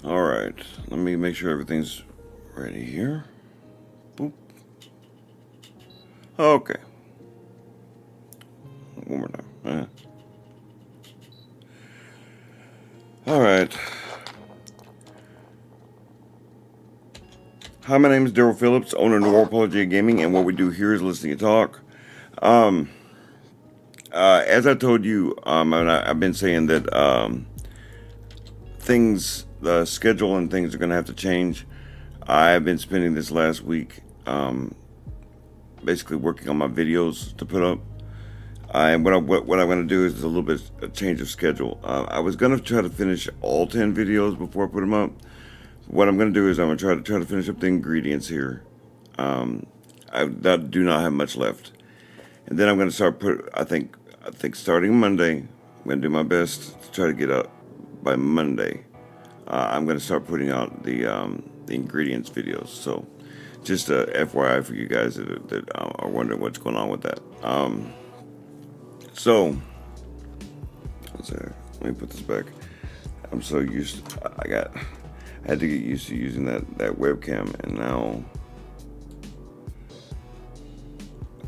All right, let me make sure everything's ready here. Boop. Okay, one more time. All right. Hi, my name is Daryl Phillips, owner of New Apology Gaming, and what we do here is listening and talk. As I told you, and I've been saying that the schedule and things are going to have to change. I've been spending this last week basically working on my videos to put up. And what I'm going to do is a little bit a change of schedule. I was going to try to finish all 10 videos before I put them up. What I'm going to do is I'm going to try to finish up the ingredients here. I do not have much left, and then I'm going to I think starting Monday, I'm going to do my best to try to get up by Monday. I'm going to start putting out the ingredients videos. So, just a FYI for you guys that are wondering what's going on with that. So, let me put this back. I'm so used. I had to get used to using that webcam, and now,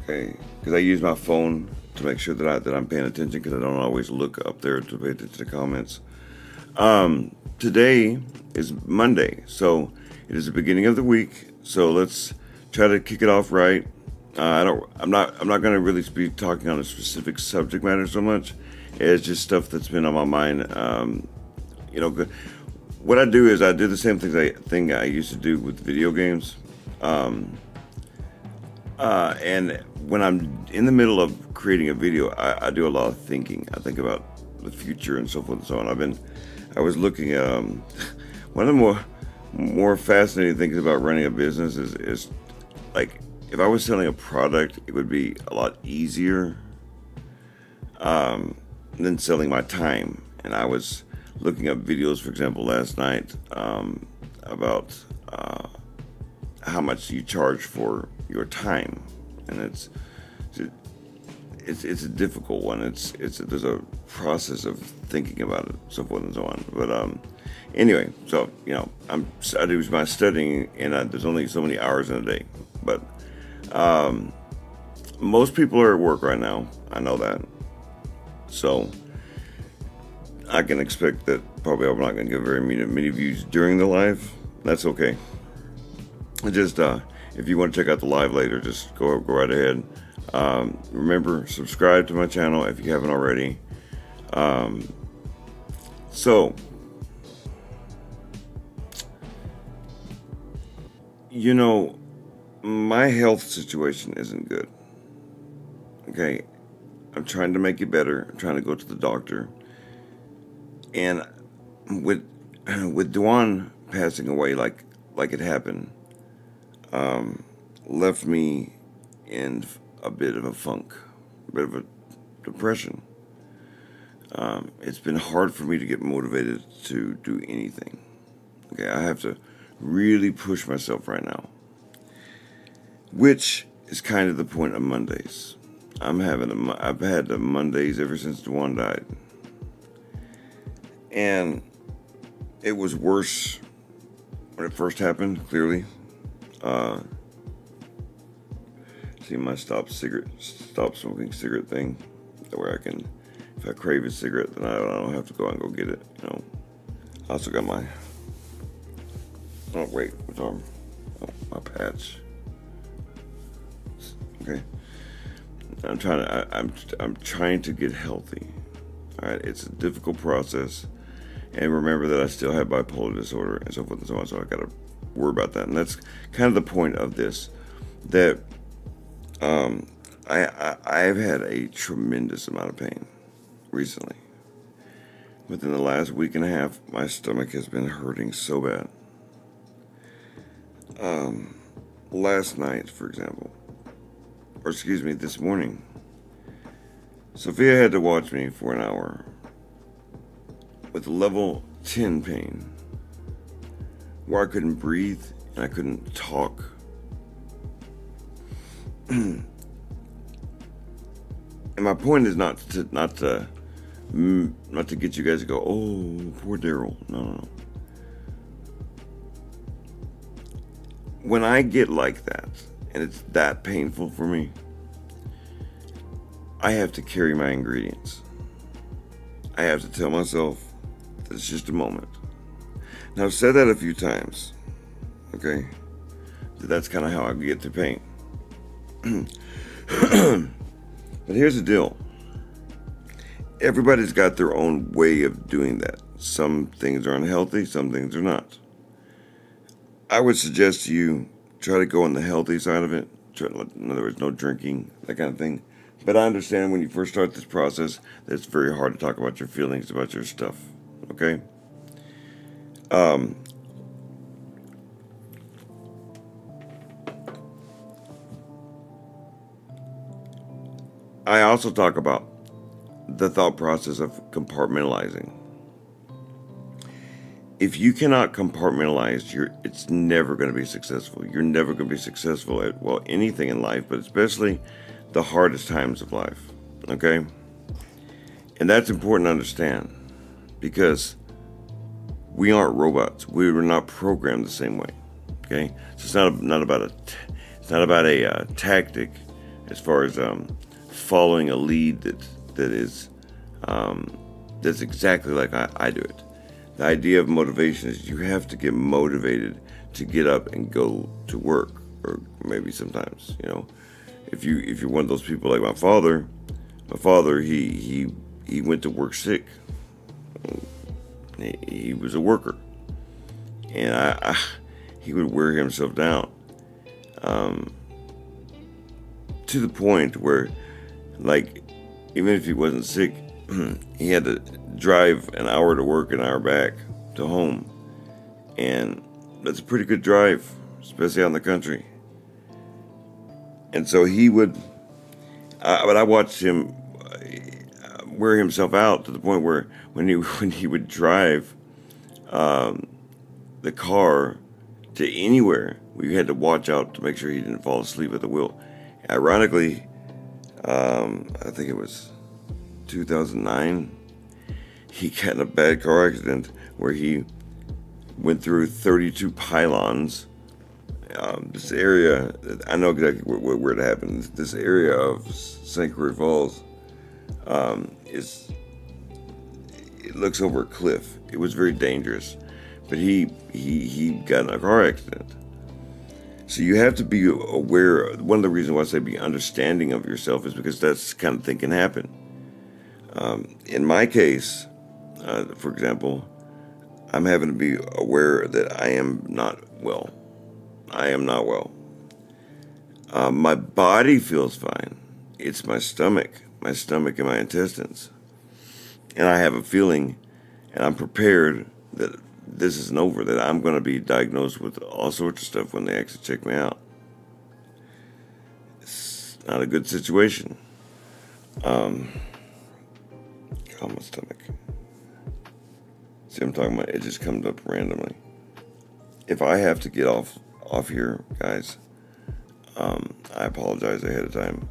okay, because I use my phone to make sure that I'm paying attention, because I don't always look up there to pay attention to comments. Today is Monday, so it is the beginning of the week. So let's try to kick it off right. I'm not going to really be talking on a specific subject matter so much. It's just stuff that's been on my mind. What I do is I do the same thing I used to do with video games. And when I'm in the middle of creating a video, I do a lot of thinking. I think about the future and so forth and so on. I was looking at one of the more fascinating things about running a business is like, if I was selling a product, it would be a lot easier than selling my time. And I was looking up videos, for example, last night about how much you charge for your time, and it's a difficult one. There's a process of thinking about it, so forth and so on. But anyway, so I do my studying, and there's only so many hours in a day. But most people are at work right now. I know that, so I can expect that probably I'm not going to get very many views during the live. That's okay. Just if you want to check out the live later, just go right ahead. Remember, subscribe to my channel if you haven't already. So, my health situation isn't good. Okay, I'm trying to make it better. I'm trying to go to the doctor. And with Dwan passing away like it happened, left me in a bit of a funk, a bit of a depression. It's been hard for me to get motivated to do anything. Okay, I have to really push myself right now, which is kind of the point of Mondays. I've had the Mondays ever since Dwan died, and it was worse when it first happened. Clearly, see my stop smoking cigarette thing, where I can, if I crave a cigarette, then I don't have to go and go get it. I also got my, oh wait, what's on? Oh, my patch. Okay, I'm trying to get healthy. All right, it's a difficult process, and remember that I still have bipolar disorder and so forth and so on. So I got to worry about that, and that's kind of the point of this. That I've had a tremendous amount of pain recently. Within the last week and a half, my stomach has been hurting so bad. Last night, for example, or excuse me, this morning, Sophia had to watch me for an hour with level 10 pain, where I couldn't breathe and I couldn't talk. And my point is not to get you guys to go, oh, poor Daryl. No. when I get like that, and it's that painful for me, I have to carry my ingredients. I have to tell myself that it's just a moment. Now, I've said that a few times, okay? That's kind of how I get through pain. But here's the deal. Everybody's got their own way of doing that. Some things are unhealthy, some things are not. I would suggest to you try to go on the healthy side of it. In other words, no drinking, that kind of thing. But I understand when you first start this process that it's very hard to talk about your feelings, about your stuff. Okay? I also talk about the thought process of compartmentalizing. If you cannot compartmentalize, it's never going to be successful. You're never going to be successful at, well, anything in life, but especially the hardest times of life. Okay? And that's important to understand because we aren't robots. We were not programmed the same way. Okay? So it's not about a tactic as far as following a lead that is that's exactly like I do it. The idea of motivation is you have to get motivated to get up and go to work, or maybe sometimes, if you're one of those people like my father he went to work sick. He was a worker, and he would wear himself down to the point where, like, even if he wasn't sick, he had to drive an hour to work, an hour back to home. And that's a pretty good drive, especially out in the country. And so he would, but I watched him wear himself out to the point where when he would drive the car to anywhere, we had to watch out to make sure he didn't fall asleep at the wheel. Ironically, I think it was 2009, he got in a bad car accident where he went through 32 pylons. This area, I know exactly where it happened. This area of St. Croix Falls it looks over a cliff. It was very dangerous, but he got in a car accident. So you have to be aware. One of the reasons why I say be understanding of yourself is because that's the kind of thing can happen. In my case, for example, I'm having to be aware that I am not well. I am not well. My body feels fine. It's my stomach and my intestines. And I have a feeling, and I'm prepared that this isn't over, that I'm going to be diagnosed with all sorts of stuff when they actually check me out. It's not a good situation. My stomach. See what I'm talking about? It just comes up randomly. If I have to get off here, guys, I apologize ahead of time.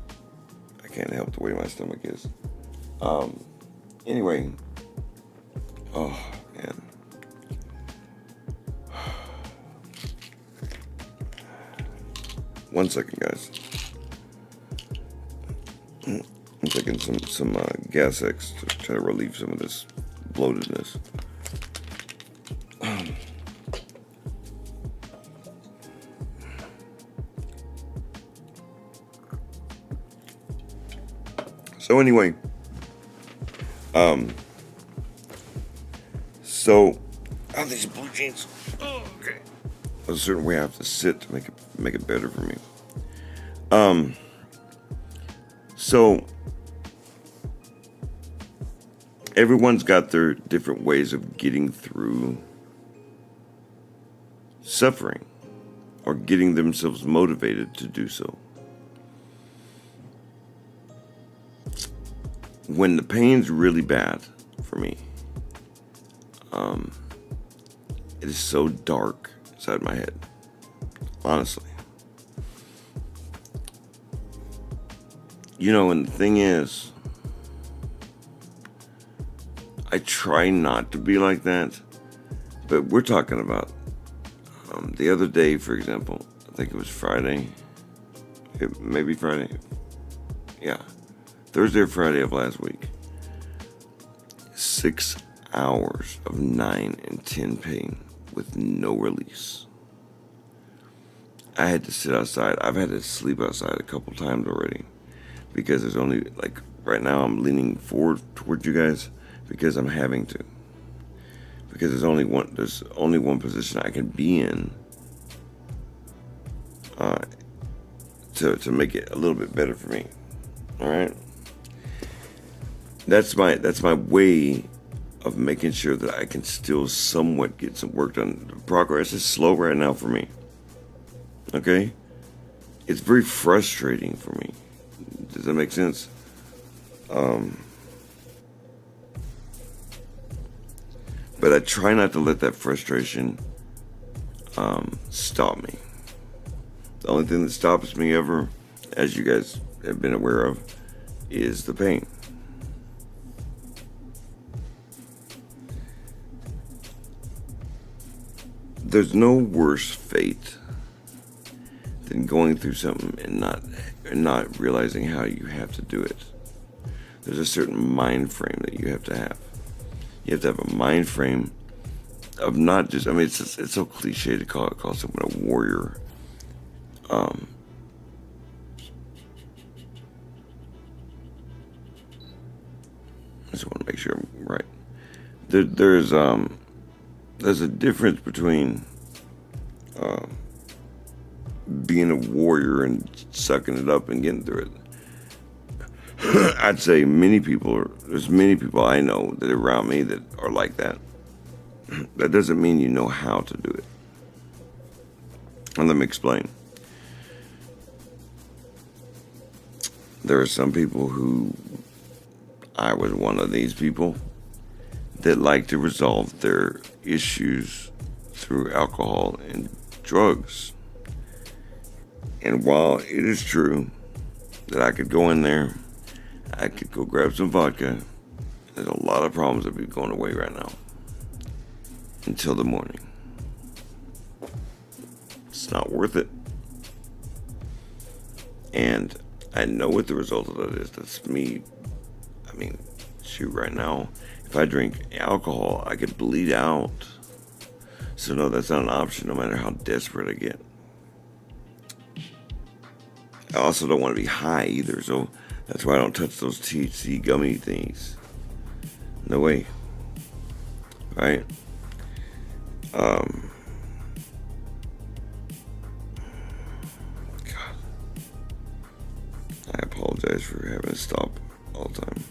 I can't help the way my stomach is. Anyway, oh man. One second, guys. I'm taking some Gas X to try to relieve some of this bloatedness. So anyway, these blue jeans. Oh, okay. There's a certain way I have to sit to make it better for me. So everyone's got their different ways of getting through suffering or getting themselves motivated to do so. When the pain's really bad for me, it is so dark inside my head, honestly. And the thing is, I try not to be like that, but we're talking about the other day, for example, I think it was Friday. Maybe Friday. Yeah. Thursday or Friday of last week. 6 hours of 9 and 10 pain with no release. I had to sit outside. I've had to sleep outside a couple times already because there's only, like, right now I'm leaning forward towards you guys because I'm having to. Because there's only one position I can be in to make it a little bit better for me. All right. That's my way of making sure that I can still somewhat get some work done. The progress is slow right now for me. Okay? It's very frustrating for me. Does that make sense? But I try not to let that frustration stop me. The only thing that stops me ever, as you guys have been aware of, is the pain. There's no worse fate than going through something and not realizing how you have to do it. There's a certain mind frame that you have to have. You have to have a mind frame of not just, I mean, it's so cliche to call someone a warrior. I just want to make sure I'm right. There's a difference between being a warrior and sucking it up and getting through it. I'd say there's many people I know that are around me that are like that. That doesn't mean you know how to do it. And let me explain. There are some people who, I was one of these people, that like to resolve their issues through alcohol and drugs. And while it is true that I could go in there, I could go grab some vodka, there's a lot of problems that would be going away right now. Until the morning. It's not worth it. And I know what the result of that is. That's me. I mean, shoot, right now, if I drink alcohol, I could bleed out. So no, that's not an option no matter how desperate I get. I also don't want to be high either, so that's why I don't touch those THC gummy things. No way. Right? God. I apologize for having to stop all the time.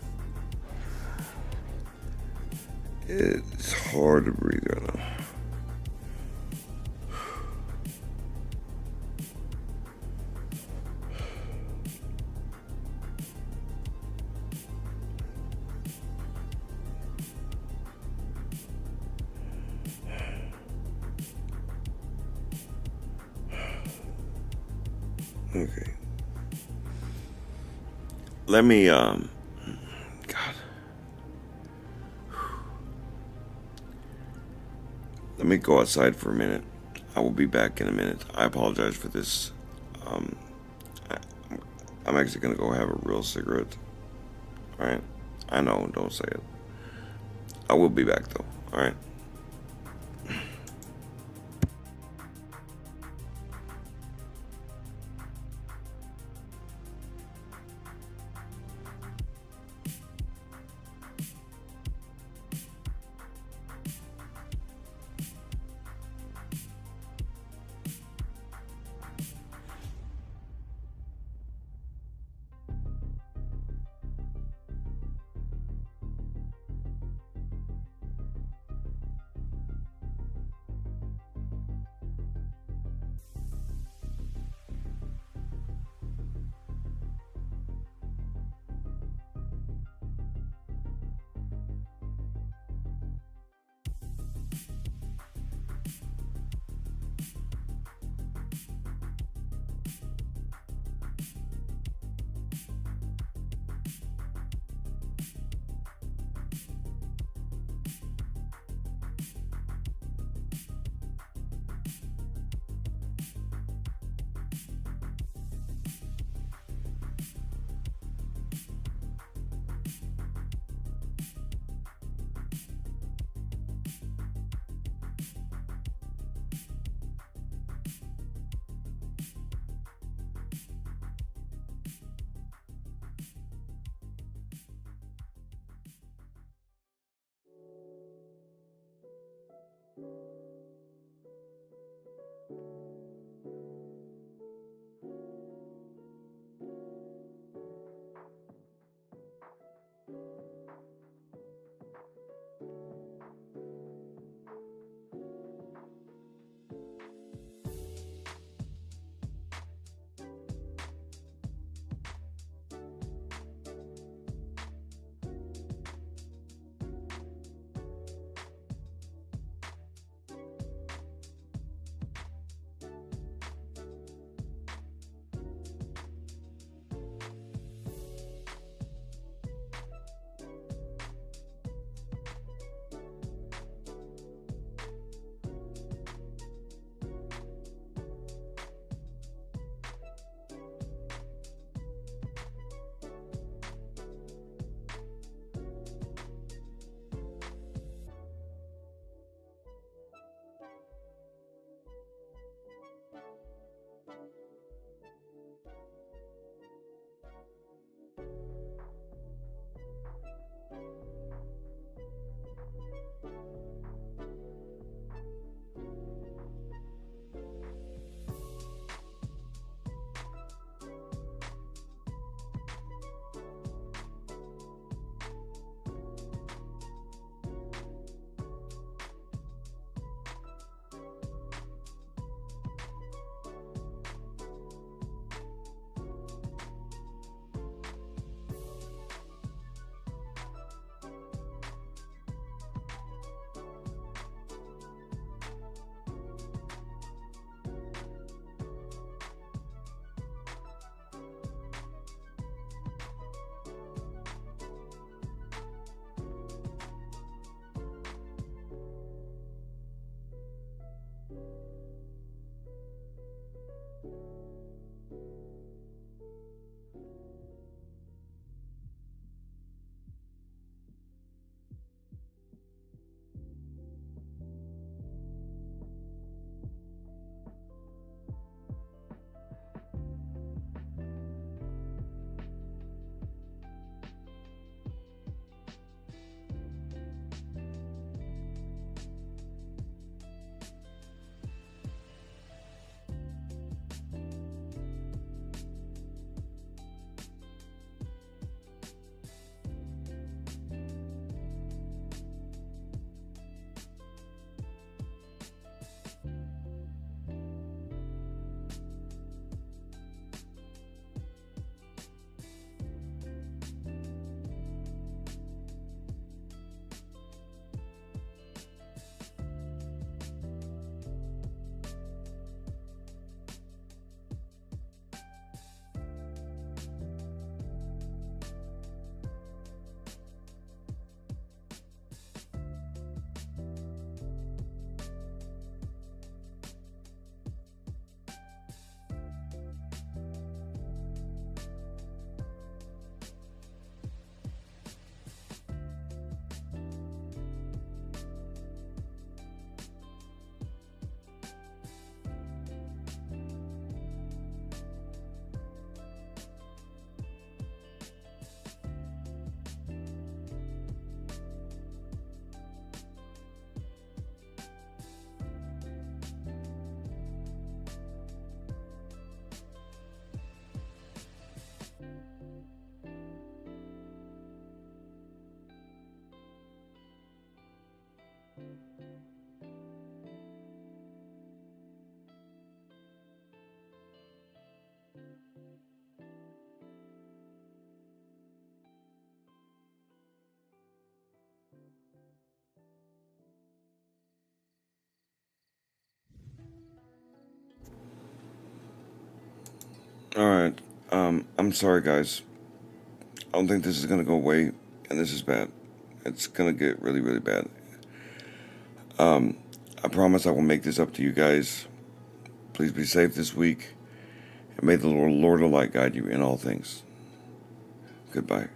It's hard to breathe right now. Okay. Let me, God. Let me go outside for a minute. I will be back in a minute. I apologize for this. I'm actually going to go have a real cigarette. Alright? I know, don't say it. I will be back though. Alright? All right. I'm sorry, guys. I don't think this is gonna go away, and this is bad. It's gonna get really, really bad. I promise I will make this up to you guys. Please be safe this week, and may the Lord of Light guide you in all things. Goodbye.